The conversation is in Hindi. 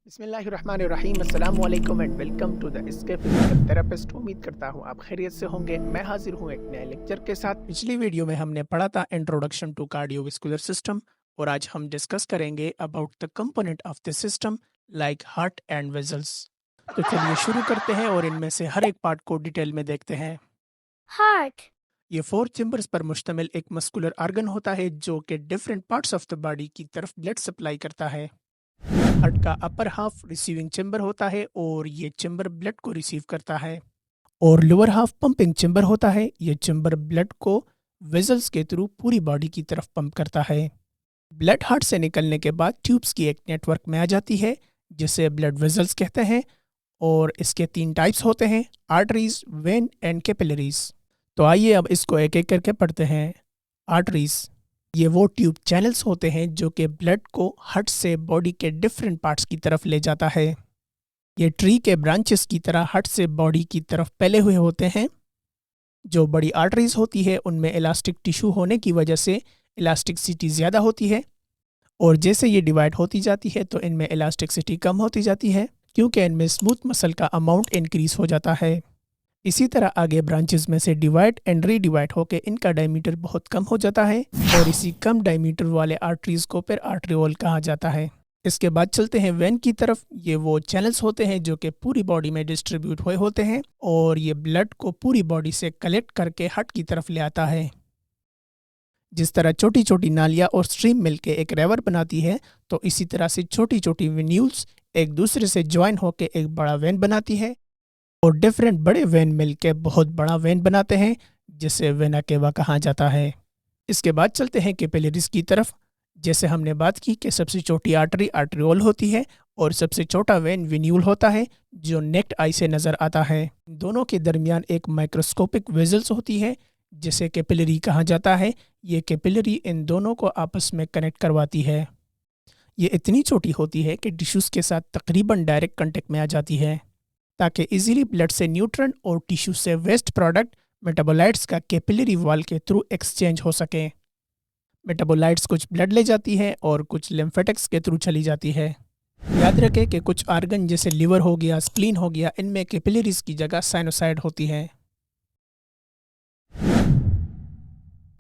बिस्मिल्लाहिर्रहमानिर्रहीम अस्सलामुअलैकुम and welcome to the escape physical therapist. उम्मीद करता हूँ आप खैरियत से होंगे। मैं हाजिर हूँ एक नए लेक्चर के साथ। पिछली वीडियो में हमने पढ़ा था इंट्रोडक्शन टू कार्डियोवास्कुलर सिस्टम और आज हम डिस्कस करेंगे about the component of the system like heart and vessels. तो चलिए शुरू करते हैं और इनमें से हर एक पार्ट को डिटेल में देखते हैं। हार्ट। ये 4 चेम्बर्स पर मुश्तमिल एक मस्कुलर आर्गन होता है जो कि different parts of the body की तरफ ब्लड सप्लाई करता है। हार्ट का अपर हाफ रिसीविंग चेम्बर होता है और ये चेम्बर ब्लड को रिसीव करता है और लोअर हाफ पंपिंग चेम्बर होता है। ये चेम्बर ब्लड को वेजल्स के थ्रू पूरी बॉडी की तरफ पंप करता है। ब्लड हार्ट से निकलने के बाद ट्यूब्स की एक नेटवर्क में आ जाती है जिसे ब्लड वेजल्स कहते हैं और इसके 3 टाइप्स होते हैं, आर्टरीज, वेन एंड कैपिलरीज। तो आइए अब इसको एक एक करके पढ़ते हैं। आर्टरीज, ये वो ट्यूब चैनल्स होते हैं जो कि ब्लड को हार्ट से बॉडी के डिफरेंट पार्ट्स की तरफ ले जाता है। ये ट्री के ब्रांचेस की तरह हार्ट से बॉडी की तरफ फैले हुए होते हैं। जो बड़ी आर्टरीज होती है उनमें इलास्टिक टिश्यू होने की वजह से इलास्टिसिटी ज़्यादा होती है और जैसे ये डिवाइड होती जाती है तो इनमें इलास्टिसिटी कम होती जाती है क्योंकि इनमें स्मूथ मसल का अमाउंट इंक्रीज हो जाता है। इसी तरह आगे ब्रांचेस में से डिवाइड एंड रीडिवाइड होकर इनका डायमीटर बहुत कम हो जाता है और इसी कम डायमीटर वाले आर्टरीज को फिर आर्टरियोल कहा जाता है। इसके बाद चलते हैं वेन की तरफ। ये वो चैनल्स होते हैं जो कि पूरी बॉडी में डिस्ट्रीब्यूट हुए होते हैं और ये ब्लड को पूरी बॉडी से कलेक्ट करके हार्ट की तरफ ले आता है। जिस तरह छोटी छोटी नालियाँ और स्ट्रीम मिलके एक रिवर बनाती है तो इसी तरह से छोटी छोटी वेन्यूल्स एक दूसरे से ज्वाइन होकर एक बड़ा वेन बनाती है और डिफरेंट बड़े वेन मिलके बहुत बड़ा वेन बनाते हैं जिसे वेना केवा कहा जाता है। इसके बाद चलते हैं कैपिलरीज की तरफ। जैसे हमने बात की कि सबसे छोटी आर्टरी आर्टरियोल होती है और सबसे छोटा वेन वेन्यूल होता है जो नेक्ड आई से नज़र आता है। दोनों के दरमियान एक माइक्रोस्कोपिक वेजल्स होती है जिसे कैपिलरी कहा जाता है। ये कैपिलरी इन दोनों को आपस में कनेक्ट करवाती है। ये इतनी छोटी होती है कि टिश्यूज़ के साथ तकरीबन डायरेक्ट कांटेक्ट में आ जाती है ताकि इजीली ब्लड से न्यूट्रन और टिश्यू से वेस्ट प्रोडक्ट मेटाबोलाइट्स का कैपिलरी वॉल के थ्रू एक्सचेंज हो सके। मेटाबोलाइट्स कुछ ब्लड ले जाती है और कुछ लिम्फेटिक्स के थ्रू चली जाती है। याद रखें कि कुछ आर्गन जैसे लिवर हो गया, स्प्लीन हो गया, इनमें कैपिलरीज की जगह साइनोसाइड होती है।